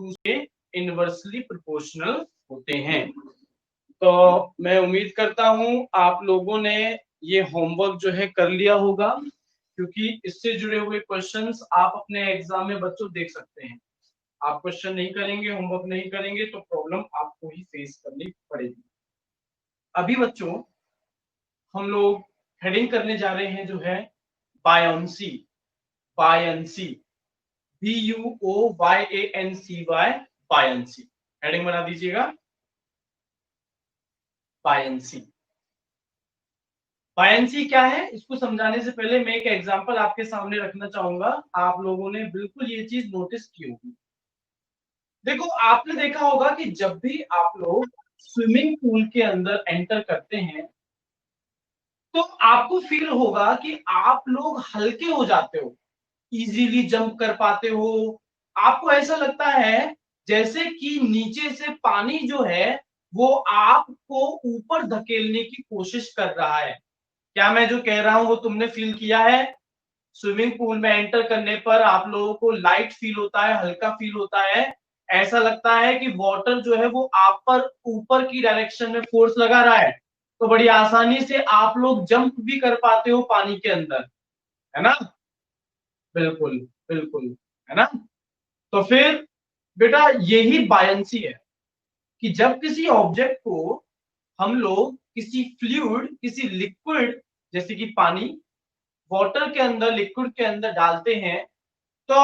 दूसरे inversely proportional होते हैं। तो मैं उम्मीद करता हूं आप लोगों ने ये होमवर्क जो है कर लिया होगा, क्योंकि इससे जुड़े हुए क्वेश्चंस आप अपने एग्जाम में बच्चों देख सकते हैं। आप क्वेश्चन नहीं करेंगे, होमवर्क नहीं करेंगे तो प्रॉब्लम आपको ही फेस करनी पड़ेगी। अभी बच्चों हम लोग हेडिंग करने जा रहे हैं जो है buoyancy. Buoyancy, BUOYANCY, buoyancy. Heading बना दीजिएगा, बायोन्सी। बायोन्सी क्या है, इसको समझाने से पहले मैं एक एग्जांपल आपके सामने रखना चाहूंगा। आप लोगों ने बिल्कुल ये चीज नोटिस की होगी। देखो, आपने देखा होगा कि जब भी आप लोग स्विमिंग पूल के अंदर एंटर करते हैं तो आपको फील होगा कि आप लोग हल्के हो जाते हो, इजीली जंप कर पाते हो। आपको ऐसा लगता है जैसे कि नीचे से पानी जो है वो आपको ऊपर धकेलने की कोशिश कर रहा है। क्या मैं जो कह रहा हूं वो तुमने फील किया है? स्विमिंग पूल में एंटर करने पर आप लोगों को लाइट फील होता है, हल्का फील होता है। ऐसा लगता है कि वाटर जो है वो आप पर ऊपर की डायरेक्शन में फोर्स लगा रहा है, तो बड़ी आसानी से आप लोग जंप भी कर पाते हो पानी के अंदर, है ना? बिल्कुल, बिल्कुल, है ना? तो फिर बेटा यही बायंसी है कि जब किसी ऑब्जेक्ट को हम लोग किसी फ्लूइड, किसी लिक्विड जैसे कि पानी, वाटर के अंदर, लिक्विड के अंदर डालते हैं तो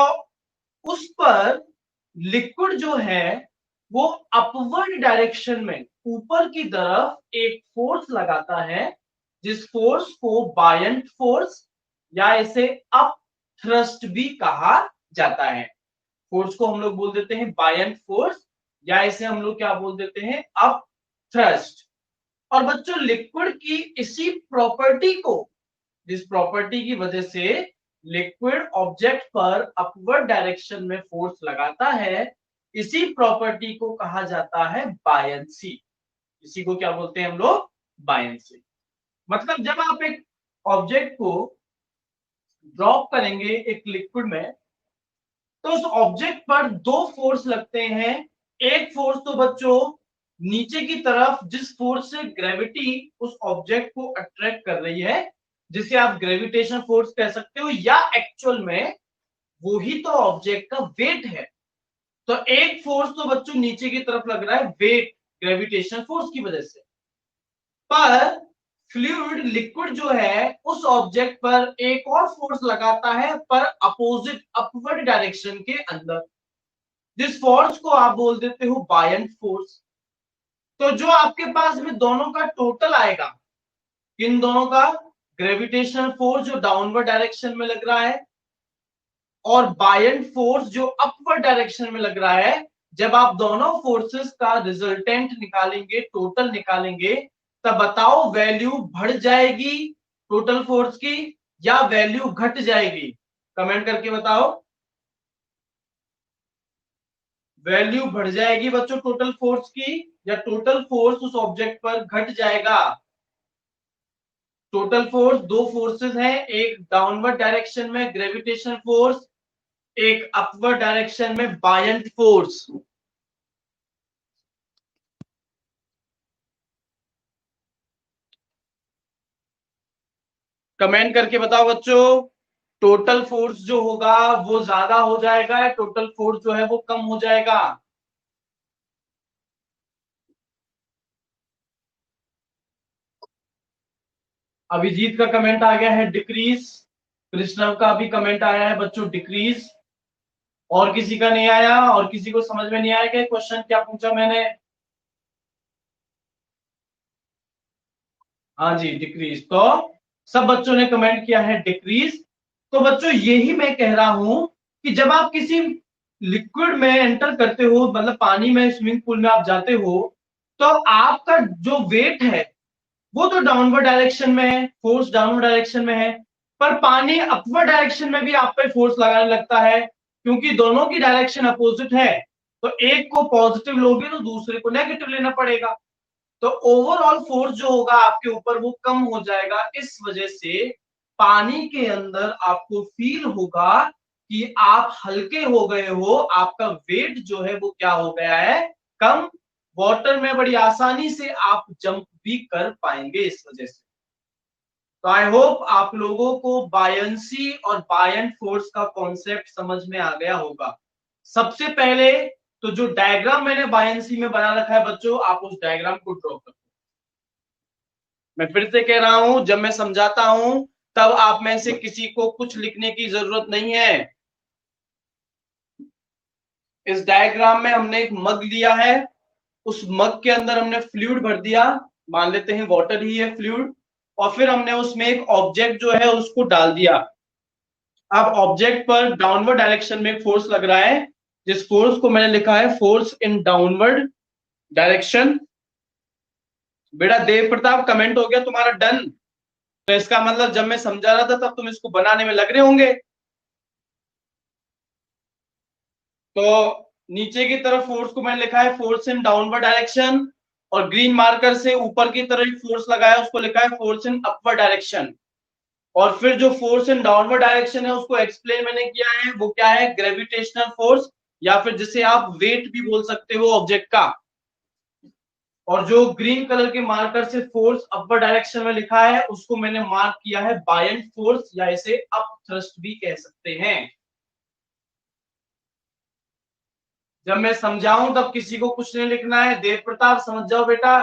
उस पर लिक्विड जो है वो अपवर्ड डायरेक्शन में ऊपर की तरफ एक फोर्स लगाता है, जिस फोर्स को बायंट फोर्स या इसे अप थ्रस्ट भी कहा जाता है। फोर्स को हम लोग बोल देते हैं बायंट फोर्स, या इसे हम लोग क्या बोल देते हैं, अप थ्रस्ट। और बच्चों लिक्विड की इसी प्रॉपर्टी को, जिस प्रॉपर्टी की वजह से लिक्विड ऑब्जेक्ट पर अपवर्ड डायरेक्शन में फोर्स लगाता है, इसी प्रॉपर्टी को कहा जाता है बायंसी। इसी को क्या बोलते हैं हम लोग? बायंसी। मतलब जब आप एक ऑब्जेक्ट को ड्रॉप करेंगे एक लिक्विड में तो उस ऑब्जेक्ट पर दो फोर्स लगते हैं। एक फोर्स तो बच्चों नीचे की तरफ, जिस फोर्स से ग्रेविटी उस ऑब्जेक्ट को अट्रैक्ट कर रही है, जिसे आप ग्रेविटेशन फोर्स कह सकते हो, या एक्चुअल में वो ही तो ऑब्जेक्ट का वेट है। तो एक फोर्स तो बच्चों नीचे की तरफ लग रहा है, वेट, ग्रेविटेशन फोर्स की वजह से। पर फ्लूइड, लिक्विड जो है उस ऑब्जेक्ट पर एक और फोर्स लगाता है, पर अपोजिट, अपवर्ड डायरेक्शन के अंदर। जिस फोर्स को आप बोल देते हो बायंट फोर्स। तो जो आपके पास में दोनों का टोटल आएगा, इन दोनों का, ग्रेविटेशनल फोर्स जो डाउनवर्ड डायरेक्शन में लग रहा है और बायंट फोर्स जो अपवर्ड डायरेक्शन में लग रहा है, जब आप दोनों फोर्सेस का रिजल्टेंट निकालेंगे, टोटल निकालेंगे, तब बताओ वैल्यू बढ़ जाएगी टोटल फोर्स की या वैल्यू घट जाएगी? कमेंट करके बताओ। वैल्यू बढ़ जाएगी बच्चों टोटल फोर्स की, या टोटल फोर्स उस ऑब्जेक्ट पर घट जाएगा? टोटल फोर्स, दो फोर्सेस हैं, एक डाउनवर्ड डायरेक्शन में ग्रेविटेशन फोर्स, एक अपवर्ड डायरेक्शन में बायंट फोर्स। कमेंट करके बताओ बच्चों, टोटल फोर्स जो होगा वो ज्यादा हो जाएगा या टोटल फोर्स जो है वो कम हो जाएगा? अभिजीत का कमेंट आ गया है डिक्रीज, कृष्णव का भी कमेंट आया है बच्चों डिक्रीज। और किसी का नहीं आया? और किसी को समझ में नहीं आया कि क्वेश्चन क्या पूछा मैंने? हाँ जी, डिक्रीज। तो सब बच्चों ने कमेंट किया है डिक्रीज। तो बच्चों यही मैं कह रहा हूं कि जब आप किसी लिक्विड में एंटर करते हो, मतलब पानी में, स्विमिंग पूल में आप जाते हो, तो आपका जो वेट है वो तो डाउनवर्ड डायरेक्शन में है, फोर्स डाउनवर्ड डायरेक्शन में है। पर पानी अपवर्ड डायरेक्शन में भी आप पे फोर्स लगाने लगता है, क्योंकि दोनों की डायरेक्शन अपोजिट है। तो एक को पॉजिटिव लोगे तो दूसरे को नेगेटिव लेना पड़ेगा। तो ओवरऑल फोर्स जो होगा आपके ऊपर वो कम हो जाएगा। इस वजह से पानी के अंदर आपको फील होगा कि आप हल्के हो गए हो, आपका वेट जो है वो क्या हो गया है, कम। वाटर में बड़ी आसानी से आप जंप भी कर पाएंगे इस वजह से। तो आई होप आप लोगों को बायंसी और बायंट फोर्स का कॉन्सेप्ट समझ में आ गया होगा। सबसे पहले तो जो डायग्राम मैंने बायंसी में बना रखा है बच्चों, आप उस डायग्राम को ड्रॉ करो। मैं फिर से कह रहा हूं, जब मैं समझाता हूं तब आप में से किसी को कुछ लिखने की जरूरत नहीं है। इस डायग्राम में हमने एक मग लिया है, उस मग के अंदर हमने फ्लूइड भर दिया, मान लेते हैं वाटर ही है फ्लूइड, और फिर हमने उसमें एक ऑब्जेक्ट जो है उसको डाल दिया। अब ऑब्जेक्ट पर डाउनवर्ड डायरेक्शन में फोर्स लग रहा है, जिस फोर्स को मैंने लिखा है फोर्स इन डाउनवर्ड डायरेक्शन। बेटा देव प्रताप, कमेंट हो गया तुम्हारा डन? तो इसका मतलब जब मैं समझा रहा था तब तुम इसको बनाने में लग रहे होंगे। तो नीचे की तरफ फोर्स को मैंने लिखा है फोर्स इन डाउनवर्ड डायरेक्शन, और ग्रीन मार्कर से ऊपर की तरफ फोर्स लगाया उसको लिखा है फोर्स इन अपवर्ड डायरेक्शन। और फिर जो फोर्स इन डाउनवर्ड डायरेक्शन है उसको एक्सप्लेन मैंने किया है, वो क्या है, ग्रेविटेशनल फोर्स, या फिर जिसे आप वेट भी बोल सकते हो ऑब्जेक्ट का। और जो ग्रीन कलर के मार्कर से फोर्स अपर डायरेक्शन में लिखा है उसको मैंने मार्क किया है बायंट फोर्स, या इसे अप थ्रस्ट भी कह सकते हैं। जब मैं समझाऊं तब किसी को कुछ नहीं लिखना है। देव प्रताप समझ जाओ बेटा।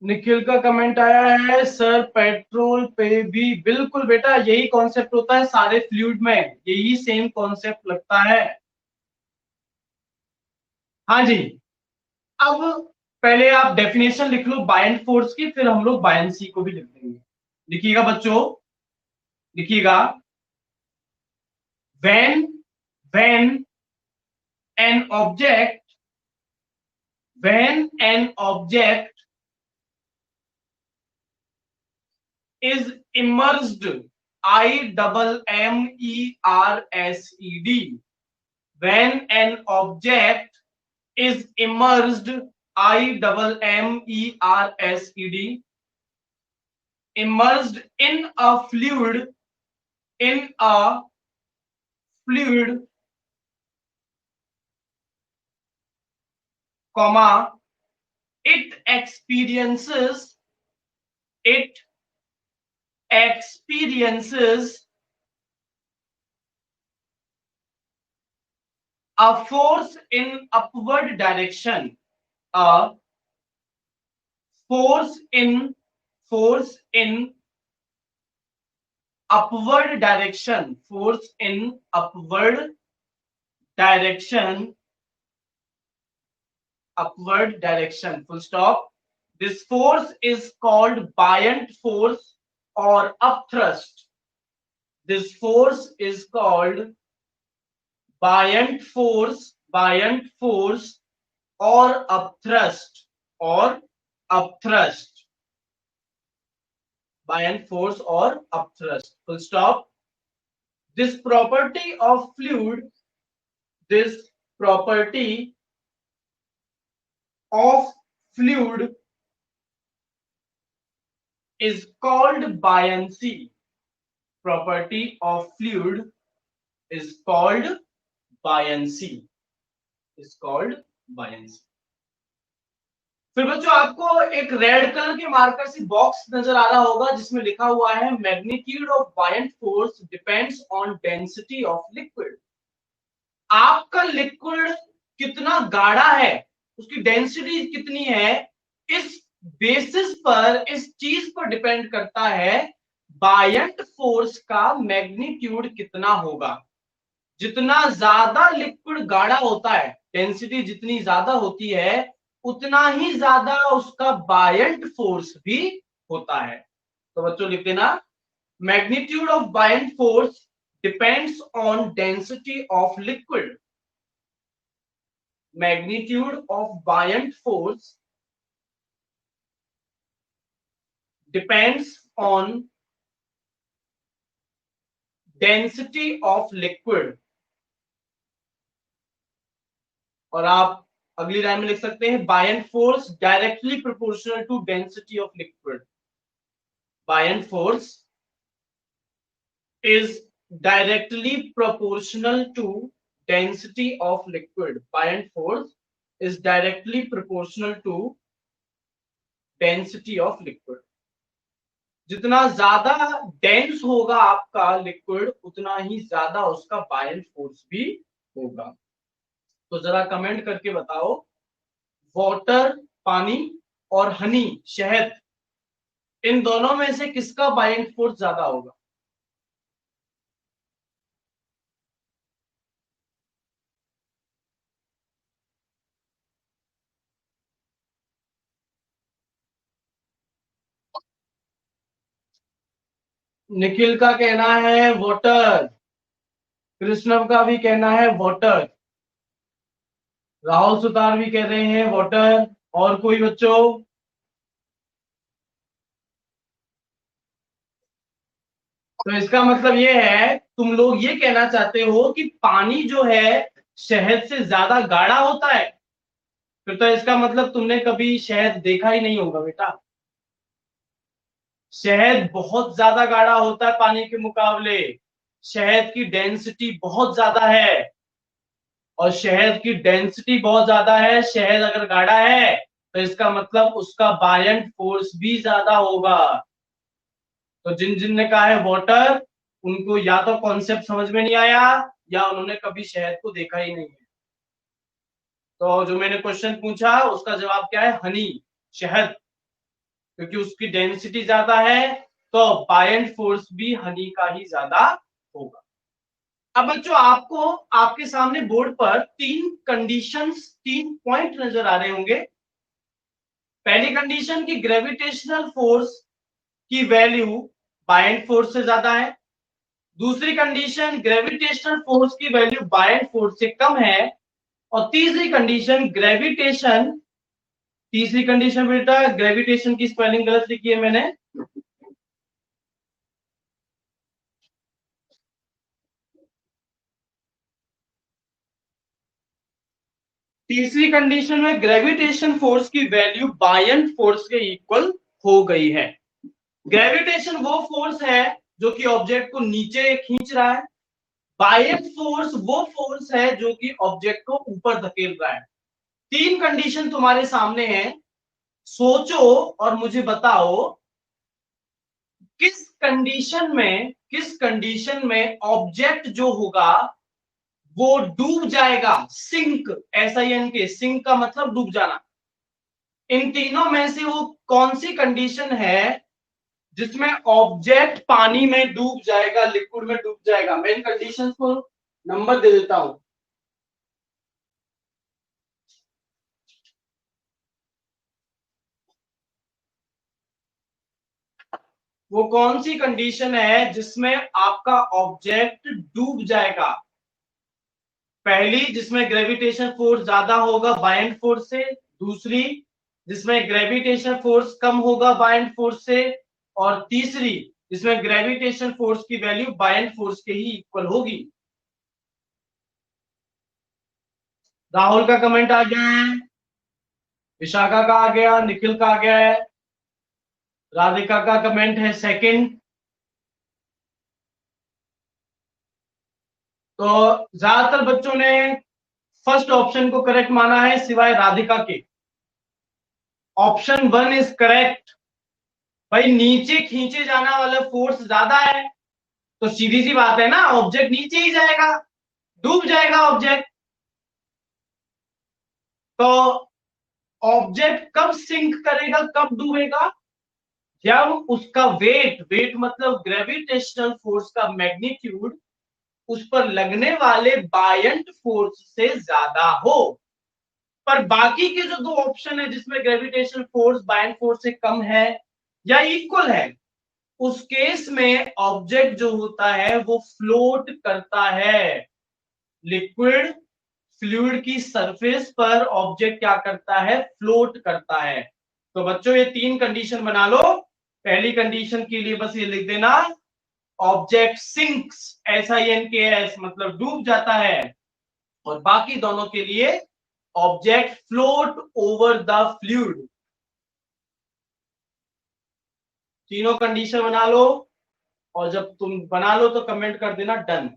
निखिल का कमेंट आया है, सर पेट्रोल पे भी, बिल्कुल बेटा यही कॉन्सेप्ट होता है सारे फ्लूइड में, यही सेम कॉन्सेप्ट लगता है। हाँ जी। अब पहले आप डेफिनेशन लिख लो बायंट फोर्स की, फिर हम लोग बायंसी को भी लिख देंगे। लिखिएगा बच्चों, लिखिएगा। when an object when an object is immersed, IMMERSED, when an object is immersed, IMMERSED, immersed in a fluid, in a fluid, comma, it experiences a force in upward direction, a force in upward direction, force in upward direction, upward direction, full stop. This force is called buoyant force or upthrust. This force is called buoyant force or upthrust, or upthrust, buoyant force or upthrust, full stop. This property of fluid, this property of fluid is called buoyancy. Property of fluid is called buoyancy, is called buoyancy. फिर बच्चों आपको एक red colour के marker से box नजर आ रहा होगा जिसमें लिखा हुआ है magnitude of buoyant force depends on density of liquid. आपका लिक्विड कितना गाढ़ा है, उसकी डेंसिटी कितनी है, इस बेसिस पर, इस चीज पर डिपेंड करता है बायंट फोर्स का मैग्नीट्यूड कितना होगा। जितना ज्यादा लिक्विड गाढ़ा होता है, डेंसिटी जितनी ज्यादा होती है, उतना ही ज्यादा उसका बायंट फोर्स भी होता है। तो बच्चों लिख देना, magnitude of buoyant force depends on density of liquid. Magnitude of buoyant force depends on density of liquid, और आप अगली लाइन में लिख सकते हैं buoyant force directly proportional to density of liquid. Buoyant force is directly proportional to density of liquid. Buoyant force is directly proportional to density of liquid. जितना ज्यादा dense होगा आपका लिक्विड, उतना ही ज्यादा उसका बायन फोर्स भी होगा। तो जरा कमेंट करके बताओ, वाटर पानी और हनी शहद, इन दोनों में से किसका बाइंड फोर्स ज्यादा होगा? निखिल का कहना है वाटर, कृष्णव का भी कहना है वाटर, राहुल सुतार भी कह रहे हैं वाटर। और कोई बच्चों? तो इसका मतलब ये है, तुम लोग ये कहना चाहते हो कि पानी जो है शहद से ज्यादा गाढ़ा होता है। फिर तो इसका मतलब तुमने कभी शहद देखा ही नहीं होगा बेटा। शहद बहुत ज्यादा गाढ़ा होता है पानी के मुकाबले। शहद की डेंसिटी बहुत ज्यादा है, और शहद की डेंसिटी बहुत ज्यादा है, शहद अगर गाढ़ा है तो इसका मतलब उसका बायंट फोर्स भी ज्यादा होगा। तो जिन जिन ने कहा है वाटर, उनको या तो कॉन्सेप्ट समझ में नहीं आया, या उन्होंने कभी शहद को देखा ही नहीं है। तो जो मैंने क्वेश्चन पूछा उसका जवाब क्या है? हनी, शहद, क्योंकि उसकी डेंसिटी ज्यादा है, तो बायंट फोर्स भी हनी का ही ज्यादा होगा। अब बच्चों, आपको आपके सामने बोर्ड पर तीन कंडीशंस, तीन पॉइंट नजर आ रहे होंगे। पहली कंडीशन की ग्रेविटेशनल फोर्स की वैल्यू बायंट फोर्स से ज्यादा है। दूसरी कंडीशन, ग्रेविटेशनल फोर्स की वैल्यू बायंट फोर्स से कम है। और तीसरी कंडीशन, तीसरी कंडीशन बेटा, ग्रेविटेशन की स्पेलिंग गलत लिखी है मैंने। तीसरी कंडीशन में ग्रेविटेशन फोर्स की वैल्यू बायंट फोर्स के इक्वल हो गई है। ग्रेविटेशन वो फोर्स है जो कि ऑब्जेक्ट को नीचे खींच रहा है। बायंट फोर्स वो फोर्स है जो कि ऑब्जेक्ट को ऊपर धकेल रहा है। तीन कंडीशन तुम्हारे सामने है। सोचो और मुझे बताओ, किस कंडीशन में ऑब्जेक्ट जो होगा वो डूब जाएगा, सिंक, SINK, सिंक का मतलब डूब जाना। इन तीनों में से वो कौन सी कंडीशन है जिसमें ऑब्जेक्ट पानी में डूब जाएगा, लिक्विड में डूब जाएगा? मैं इन कंडीशंस को नंबर दे देता हूं। वो कौन सी कंडीशन है जिसमें आपका ऑब्जेक्ट डूब जाएगा? पहली, जिसमें ग्रेविटेशन फोर्स ज्यादा होगा बायंट फोर्स से। दूसरी, जिसमें ग्रेविटेशन फोर्स कम होगा बायंट फोर्स से। और तीसरी, जिसमें ग्रेविटेशन फोर्स की वैल्यू बायंट फोर्स के ही इक्वल होगी। राहुल का कमेंट आ गया है, विशाखा का आ गया, निखिल का आ गया है, राधिका का कमेंट है सेकंड। तो ज्यादातर बच्चों ने फर्स्ट ऑप्शन को करेक्ट माना है, सिवाय राधिका के। Option 1 is correct. भाई, नीचे खींचे जाना वाला फोर्स ज्यादा है, तो सीधी सी बात है ना, ऑब्जेक्ट नीचे ही जाएगा, डूब जाएगा ऑब्जेक्ट। तो ऑब्जेक्ट कब सिंक करेगा, कब डूबेगा? जब उसका वेट मतलब ग्रेविटेशनल फोर्स का मैग्नीट्यूड उस पर लगने वाले बायंट फोर्स से ज्यादा हो। पर बाकी के जो दो ऑप्शन है जिसमें ग्रेविटेशनल फोर्स बायंट फोर्स से कम है या इक्वल है, उस केस में ऑब्जेक्ट जो होता है वो फ्लोट करता है। लिक्विड फ्लूइड की सरफेस पर ऑब्जेक्ट क्या करता है? फ्लोट करता है। तो बच्चों, ये तीन कंडीशन बना लो। पहली कंडीशन के लिए बस ये लिख देना, ऑब्जेक्ट सिंक्स, SINKS मतलब डूब जाता है, और बाकी दोनों के लिए object float over the fluid. तीनों कंडीशन बना लो, और जब तुम बना लो तो कमेंट कर देना डन।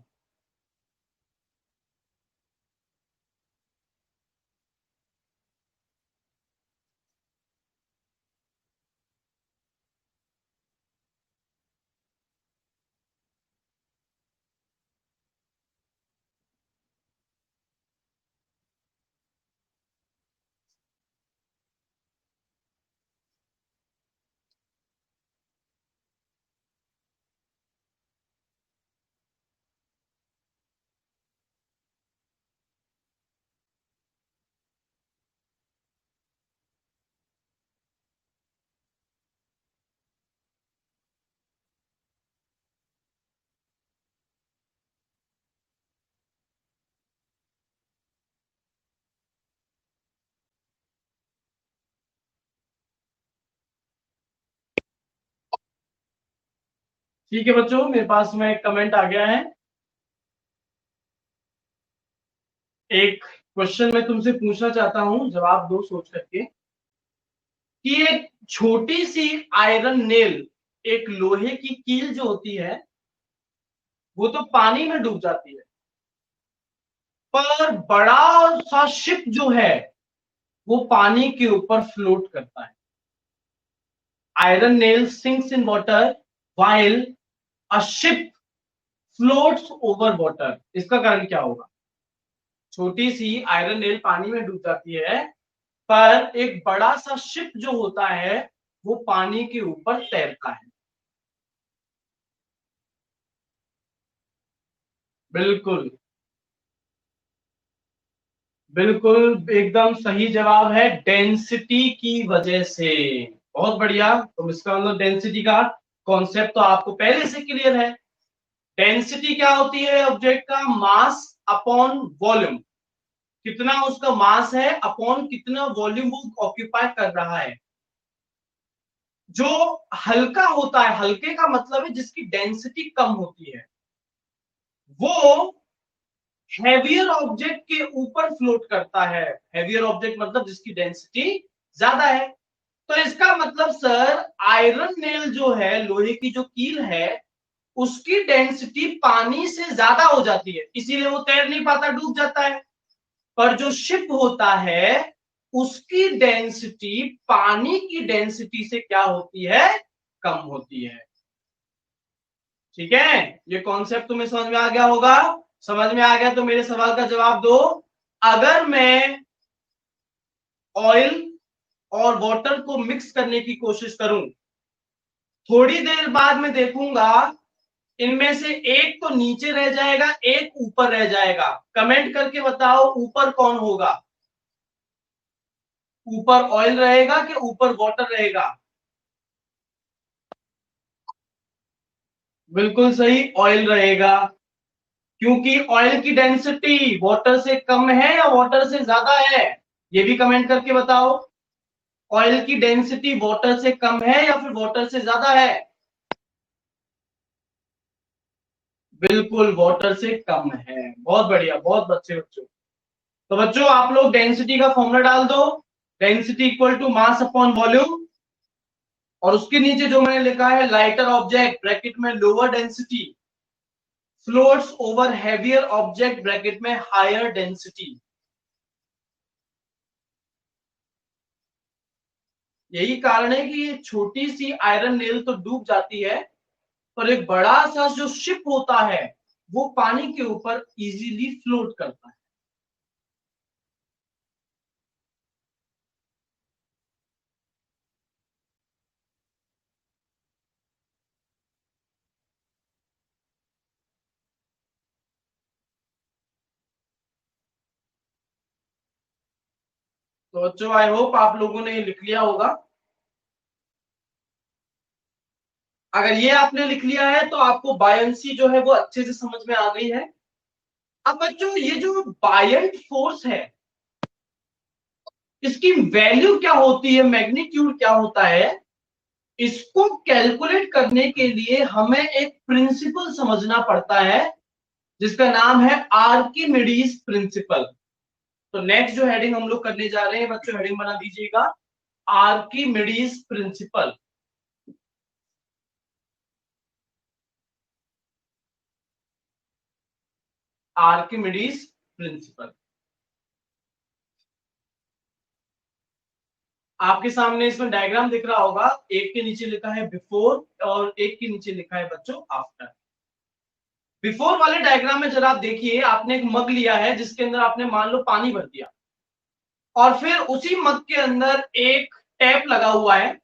ठीक है बच्चों, मेरे पास में एक कमेंट आ गया है। एक क्वेश्चन मैं तुमसे पूछना चाहता हूं, जवाब दो सोच करके, कि एक छोटी सी आयरन नेल, एक लोहे की कील जो होती है, वो तो पानी में डूब जाती है, पर बड़ा सा शिप जो है वो पानी के ऊपर फ्लोट करता है। Iron nail sinks in water while a ship floats over water. इसका कारण क्या होगा? छोटी सी आयरन नेल पानी में डूब जाती है, पर एक बड़ा सा शिप जो होता है वो पानी के ऊपर तैरता है। बिल्कुल, बिल्कुल एकदम सही जवाब है, डेंसिटी की वजह से। बहुत बढ़िया, तो इसका मतलब डेंसिटी का कॉन्सेप्ट तो आपको पहले से क्लियर है। डेंसिटी क्या होती है? ऑब्जेक्ट का मास अपॉन वॉल्यूम, कितना उसका मास है अपॉन कितना वॉल्यूम वो ऑक्यूपाई कर रहा है। जो हल्का होता है, हल्के का मतलब है जिसकी डेंसिटी कम होती है, वो हैवियर ऑब्जेक्ट के ऊपर फ्लोट करता है। हैवियर ऑब्जेक्ट मतलब जिसकी डेंसिटी ज्यादा है। तो इसका मतलब सर, आयरन नेल जो है, लोहे की जो कील है, उसकी डेंसिटी पानी से ज्यादा हो जाती है, इसीलिए वो तैर नहीं पाता, डूब जाता है। पर जो शिप होता है, उसकी डेंसिटी पानी की डेंसिटी से क्या होती है? कम होती है। ठीक है, ये कॉन्सेप्ट तुम्हें समझ में आ गया होगा। समझ में आ गया तो मेरे सवाल का जवाब दो। अगर मैं ऑयल और वाटर को मिक्स करने की कोशिश करूं, थोड़ी देर बाद में देखूंगा इनमें से एक तो नीचे रह जाएगा, एक ऊपर रह जाएगा। कमेंट करके बताओ ऊपर कौन होगा? ऊपर ऑयल रहेगा कि ऊपर वाटर रहेगा? बिल्कुल सही, ऑयल रहेगा, क्योंकि ऑयल की डेंसिटी वाटर से कम है या वाटर से ज्यादा है? ये भी कमेंट करके बताओ। ऑयल की डेंसिटी वाटर से कम है या फिर वाटर से ज्यादा है? बिल्कुल वाटर से कम है। बहुत बढ़िया, बहुत अच्छे बच्चों। तो बच्चों आप लोग डेंसिटी का फॉर्मूला डाल दो, density equal to mass upon volume, और उसके नीचे जो मैंने लिखा है, लाइटर ऑब्जेक्ट ब्रैकेट में lower density floats over heavier object bracket में हायर डेंसिटी। यही कारण है कि ये छोटी सी आयरन नेल तो डूब जाती है, पर एक बड़ा सा जो शिप होता है वो पानी के ऊपर इजीली फ्लोट करता है। तो बच्चों आई होप आप लोगों ने लिख लिया होगा। अगर ये आपने लिख लिया है तो आपको बायंसी जो है वो अच्छे से समझ में आ गई है। अब बच्चों ये जो बायंट फोर्स है, इसकी वैल्यू क्या होती है, मैग्नीट्यूड क्या होता है? इसको कैलकुलेट करने के लिए हमें एक प्रिंसिपल समझना पड़ता है जिसका नाम है आर्किमिडीज प्रिंसिपल। तो नेक्स्ट जो हेडिंग हम लोग करने जा रहे हैं बच्चों, हेडिंग बना दीजिएगा आर्किमिडीज प्रिंसिपल। आर्किमिडीज प्रिंसिपल आपके सामने इसमें डायग्राम दिख रहा होगा, एक के नीचे लिखा है बिफोर और एक के नीचे लिखा है बच्चों आफ्टर। बिफोर वाले डायग्राम में जरा आप देखिए, आपने एक मग लिया है जिसके अंदर आपने मान लो पानी भर दिया और फिर उसी मग के अंदर एक टैप लगा हुआ है।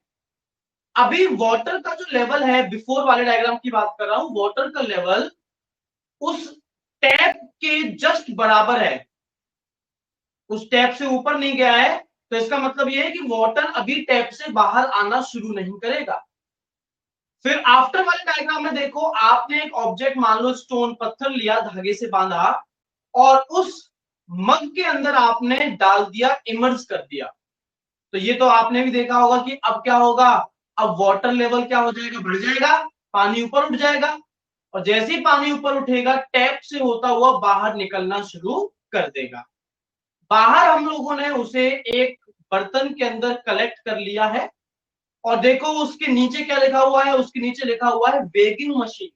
अभी वाटर का जो लेवल है, बिफोर वाले डायग्राम की बात कर रहा हूं, वाटर का लेवल उस टैप के जस्ट बराबर है, उस टैप से ऊपर नहीं गया है। तो इसका मतलब यह है कि वाटर अभी टैप से बाहर आना शुरू नहीं करेगा। फिर आफ्टर वाले डायग्राम में देखो, आपने एक ऑब्जेक्ट मान लो स्टोन पत्थर लिया, धागे से बांधा और उस मग के अंदर आपने डाल दिया, इमर्ज कर दिया। तो ये तो आपने भी देखा होगा कि अब क्या होगा, अब वाटर लेवल क्या हो जाएगा, बढ़ जाएगा, पानी ऊपर उठ जाएगा और जैसे ही पानी ऊपर उठेगा टैप से होता हुआ बाहर निकलना शुरू कर देगा। बाहर हम लोगों ने उसे एक बर्तन के अंदर कलेक्ट कर लिया है और देखो उसके नीचे क्या लिखा हुआ है, उसके नीचे लिखा हुआ है वेगिंग मशीन।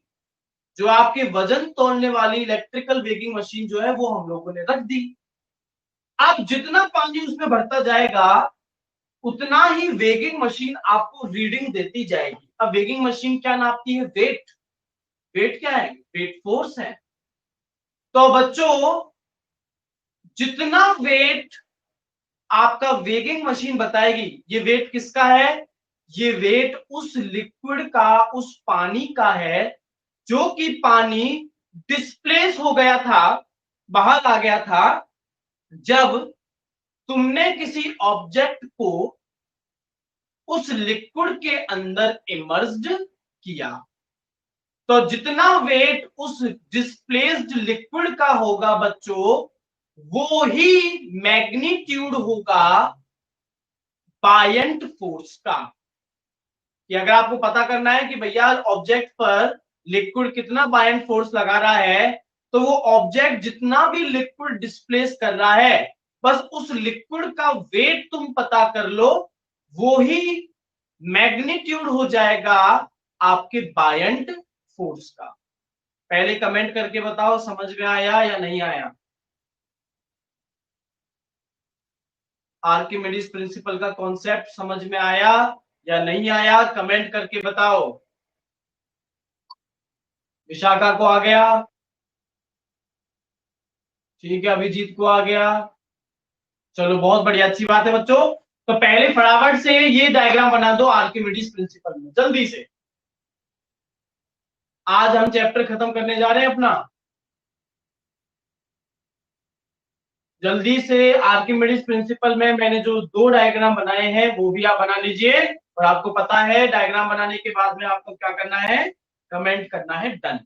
जो आपके वजन तोलने वाली इलेक्ट्रिकल वेगिंग मशीन जो है वो हम लोगों ने रख दी। अब जितना पानी उसमें भरता जाएगा उतना ही वेगिंग मशीन आपको रीडिंग देती जाएगी। अब वेगिंग मशीन क्या नापती है, वेट। वेट क्या है, वेट फोर्स है। तो बच्चों जितना वेट आपका वेगिंग मशीन बताएगी, ये वेट किसका है, ये वेट उस लिक्विड का, उस पानी का है जो कि पानी डिस्प्लेस हो गया था, बाहर आ गया था जब तुमने किसी ऑब्जेक्ट को उस लिक्विड के अंदर इमर्स्ड किया। तो जितना वेट उस डिस्प्लेस्ड लिक्विड का होगा बच्चों, वो ही मैग्नीट्यूड होगा बायंट फोर्स का। कि अगर आपको पता करना है कि भैया ऑब्जेक्ट पर लिक्विड कितना बायंट फोर्स लगा रहा है, तो वो ऑब्जेक्ट जितना भी लिक्विड डिस्प्लेस कर रहा है, बस उस लिक्विड का वेट तुम पता कर लो, वो ही मैग्नीट्यूड हो जाएगा आपके बायंट फोर्स का। पहले कमेंट करके बताओ समझ में आया या नहीं आया। आर्किमिडीज प्रिंसिपल का कॉन्सेप्ट समझ में आया या नहीं आया, कमेंट करके बताओ। विशाखा को आ गया, ठीक है, अभिजीत को आ गया, चलो बहुत बढ़िया, अच्छी बात है बच्चों। तो पहले फटाफट से ये डायग्राम बना दो आर्किमिडीज प्रिंसिपल में, जल्दी से। आज हम चैप्टर खत्म करने जा रहे हैं अपना, जल्दी से। आर्किमिडीज प्रिंसिपल में मैंने जो दो डायग्राम बनाए हैं वो भी आप बना लीजिए और आपको पता है डायग्राम बनाने के बाद में आपको क्या करना है, कमेंट करना है डन।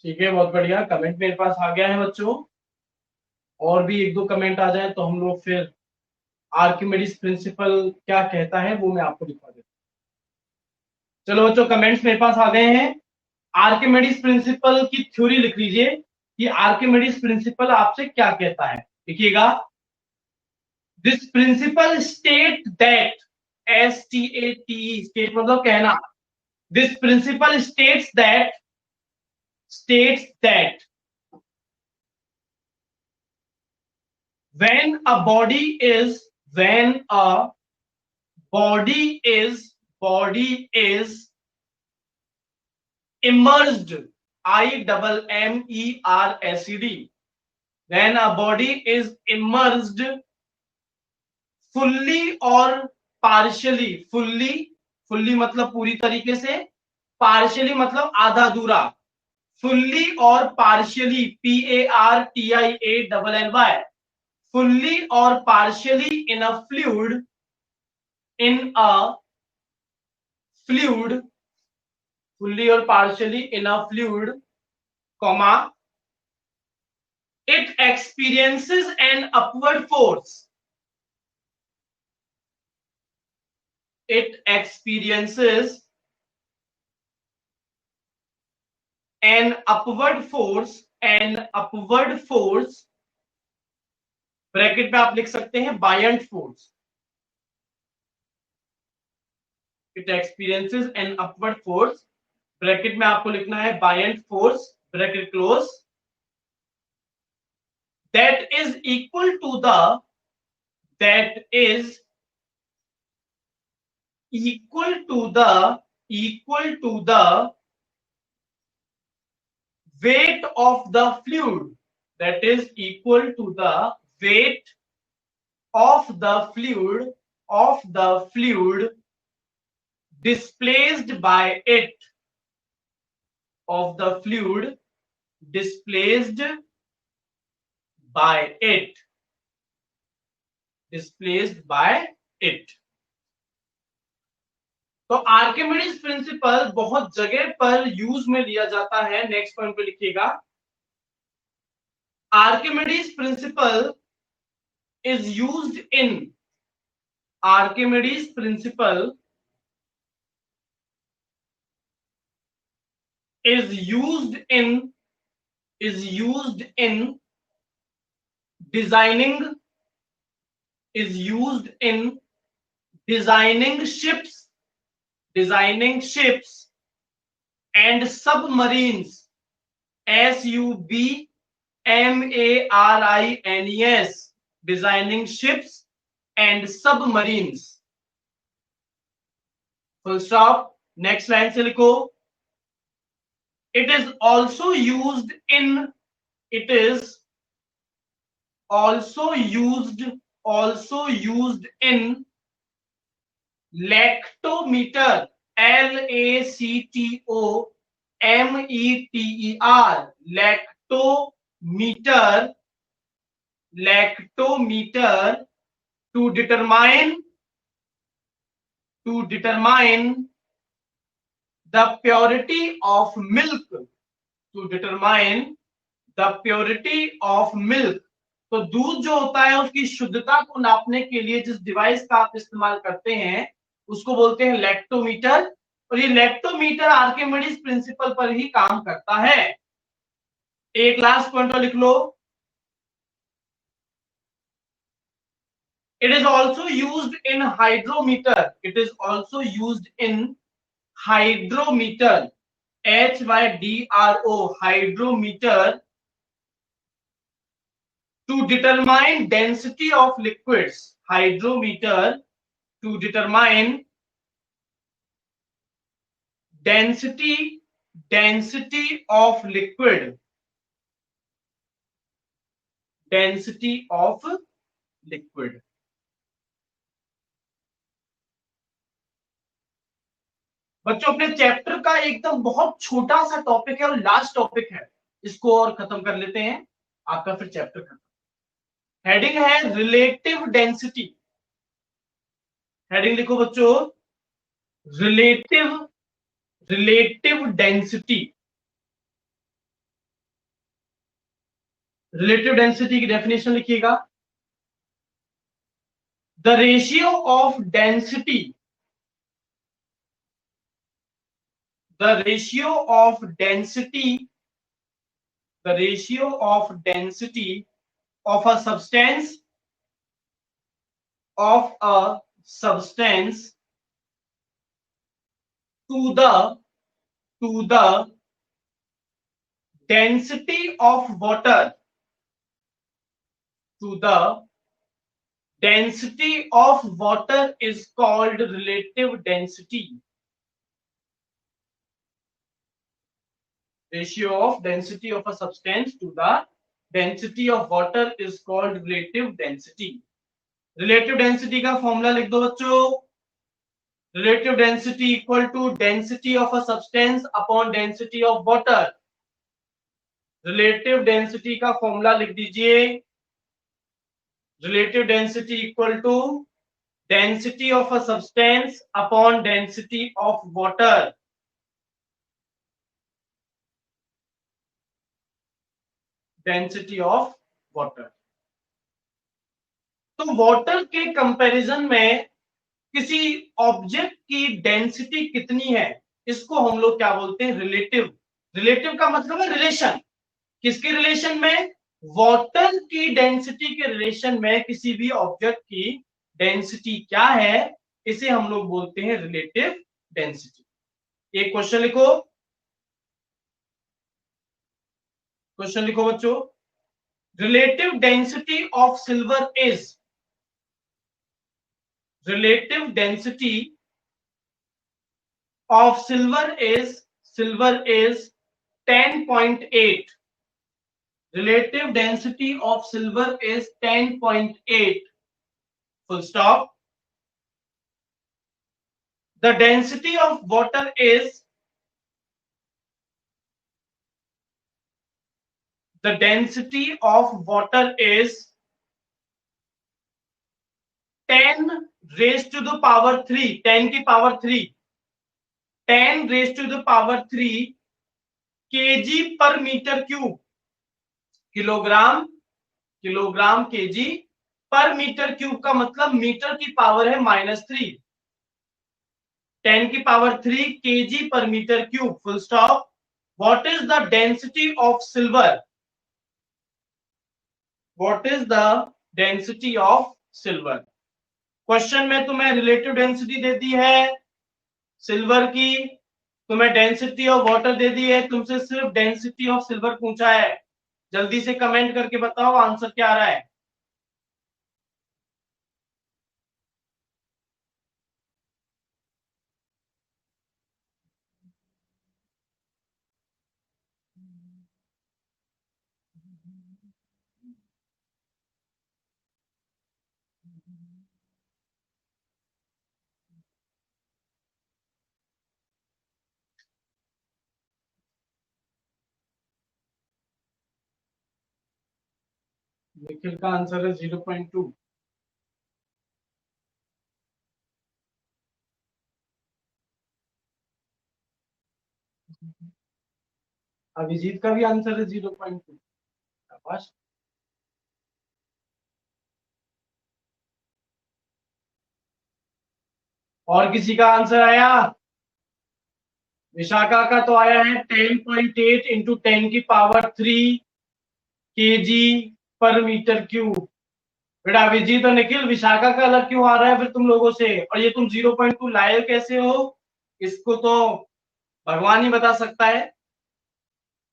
ठीक है, बहुत बढ़िया, कमेंट मेरे पास आ गया है बच्चों। और भी एक दो कमेंट आ जाए तो हम लोग फिर आर्किमिडीज प्रिंसिपल क्या कहता है वो मैं आपको दिखा देता हूं। चलो बच्चों, कमेंट्स मेरे पास आ गए हैं। आर्किमिडीज प्रिंसिपल की थ्योरी लिख लीजिए कि आर्किमिडीज प्रिंसिपल आपसे क्या कहता है, देखिएगा। This principle state that, STATE, state मतलब कहना। This principle states that when a body is when a body is immersed, IMMERSED. When a body is immersed fully और partially, fully मतलब पूरी तरीके से, partially मतलब आधा अधूरा, fully और partially, PARTIALLY, fully or partially in a fluid, fully or partially in a fluid, comma, it experiences an upward force. It experiences an upward force, bracket में आप लिख सकते हैं buoyant force. It experiences an upward force, bracket में आपको लिखना है buoyant force, bracket close, that is equal to the weight of the fluid, that is equal to the weight of the fluid displaced by it, of the fluid displaced by it. तो Archimedes principal बहुत जगह पर use में लिया जाता है. Next point पे लिखिएगा, Archimedes principal is used in, Archimedes principle is used in designing ships and submarines, SUBMARINES, designing ships and submarines. Full stop. Next line से लिखो, it is also used in lactometer, LACTOMETER, lactometer to determine the purity of milk, तो दूध जो होता है उसकी शुद्धता को नापने के लिए जिस डिवाइस का आप इस्तेमाल करते हैं उसको बोलते हैं लैक्टोमीटर, और ये लैक्टोमीटर आर्किमिडीज प्रिंसिपल पर ही काम करता है. एक लास्ट पॉइंट और लिख लो, it is also used in hydrometer, hydrometer, to determine density of liquids, hydrometer to determine density of liquid, बच्चों अपने चैप्टर का एकदम बहुत छोटा सा टॉपिक है और लास्ट टॉपिक है, इसको और खत्म कर लेते हैं, आपका फिर चैप्टर खत्म. हेडिंग है रिलेटिव डेंसिटी. हेडिंग लिखो बच्चों, रिलेटिव डेंसिटी. रिलेटिव डेंसिटी की डेफिनेशन लिखिएगा, the ratio of density of a substance to the density of water, is called relative density. Ratio of density of a substance to the density of water is called relative density. Relative density का formula लिख दो बच्चों. Relative density equal to density of a substance upon density of water. Relative density का formula लिख दीजिए. Relative density equal to density of a substance upon density of water. Density of water. तो water के comparison में किसी object की density कितनी है, इसको हम लोग क्या बोलते हैं, रिलेटिव. रिलेटिव का मतलब है रिलेशन. किसके रिलेशन में, वाटर की डेंसिटी के रिलेशन में किसी भी ऑब्जेक्ट की डेंसिटी क्या है, इसे हम लोग बोलते हैं रिलेटिव डेंसिटी. एक क्वेश्चन लिखो. क्वेश्चन लिखो बच्चों. Relative density of silver is, relative density of silver is 10.8. Relative density of silver is 10.8. Full stop. The density of water is, the density of water is 10 raised to the power 3, 10 की power 3, 10 raised to the power 3 kg per meter cube. Kilogram, kilogram kg per metre cube का मतलब metre की power है -3. 10 की power 3 kg per metre cube. Full stop. What is the density of silver? What is the density of silver? Question में तुम्हें relative density दे दी है silver की, तुम्हें डेंसिटी ऑफ वाटर दे दी है, तुमसे सिर्फ डेंसिटी ऑफ सिल्वर पूछा है. जल्दी से कमेंट करके बताओ आंसर क्या आ रहा है. निखिल का आंसर है 0.2. अभिजीत का भी आंसर है 0.2. शाबाश. और किसी का आंसर आया? विशाखा का तो आया है 10.8 इंटू 10 की power 3 kg per metre cube. बेटा अभिजीत और निखिल, विशाखा का अलग क्यों आ रहा है फिर तुम लोगों से, और ये तुम 0.2 लाए कैसे हो, इसको तो भगवान ही बता सकता है.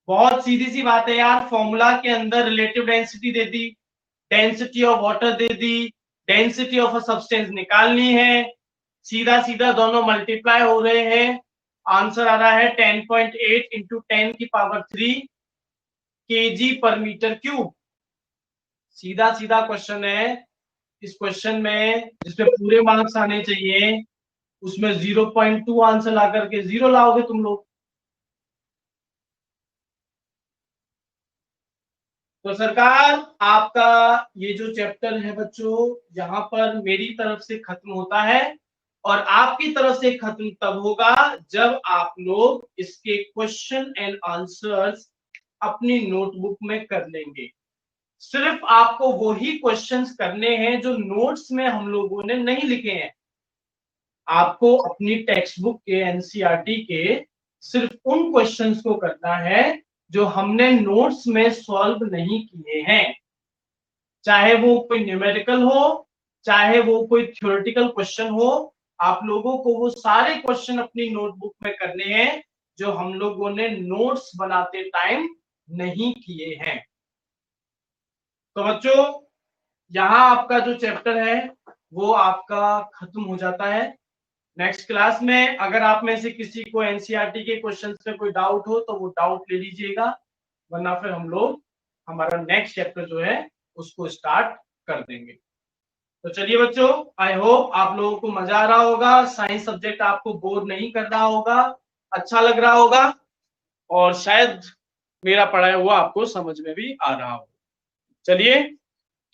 बहुत सीधी सी बात है यार. फॉर्मूला के अंदर relative density they the, density of water they the, density of a substance निकालनी है, सीधा सीधा दोनों मल्टीप्लाई हो रहे हैं. आंसर आ रहा है 10.8 इंटू 10 की power 3 kg per metre cube. सीधा सीधा क्वेश्चन है. इस क्वेश्चन में जिसमें पूरे मार्क्स आने चाहिए, उसमें 0.2 आंसर ला करके 0 लाओगे तुम लोग. तो सरकार, आपका ये जो चैप्टर है बच्चों, यहाँ पर मेरी तरफ से खत्म होता है, और आपकी तरफ से खत्म तब होगा जब आप लोग इसके क्वेश्चन एंड आंसर्स अपनी नोटबुक में कर लेंगे. सिर्फ आपको वही क्वेश्चंस करने हैं जो नोट्स में हम लोगों ने नहीं लिखे हैं. आपको अपनी टेक्स्ट बुक के एनसीईआरटी के सिर्फ उन क्वेश्चंस को करना है जो हमने नोट्स में सॉल्व नहीं किए हैं. चाहे वो कोई न्यूमेरिकल हो, चाहे वो कोई थ्योरेटिकल क्वेश्चन हो, आप लोगों को वो सारे क्वेश्चन अपनी नोटबुक में करने हैं जो हम लोगों ने नोट्स बनाते टाइम नहीं किए हैं. तो बच्चों, यहाँ आपका जो चैप्टर है वो आपका खत्म हो जाता है. नेक्स्ट क्लास में अगर आप में से किसी को एनसीईआरटी के क्वेश्चंस में कोई डाउट हो तो वो डाउट ले लीजिएगा, वरना फिर हम लोग हमारा नेक्स्ट चैप्टर जो है उसको स्टार्ट कर देंगे। तो चलिए बच्चों, आई होप आप लोगों को मजा आ रहा होगा, साइंस सब्जेक्ट आपको बोर नहीं कर रहा होगा, अच्छा लग रहा होगा, और शायद मेरा पढ़ाया हुआ आपको समझ में भी आ रहा हो। चलिए,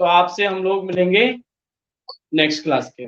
तो आपसे हम लोग मिलेंगे नेक्स्ट क्लास के।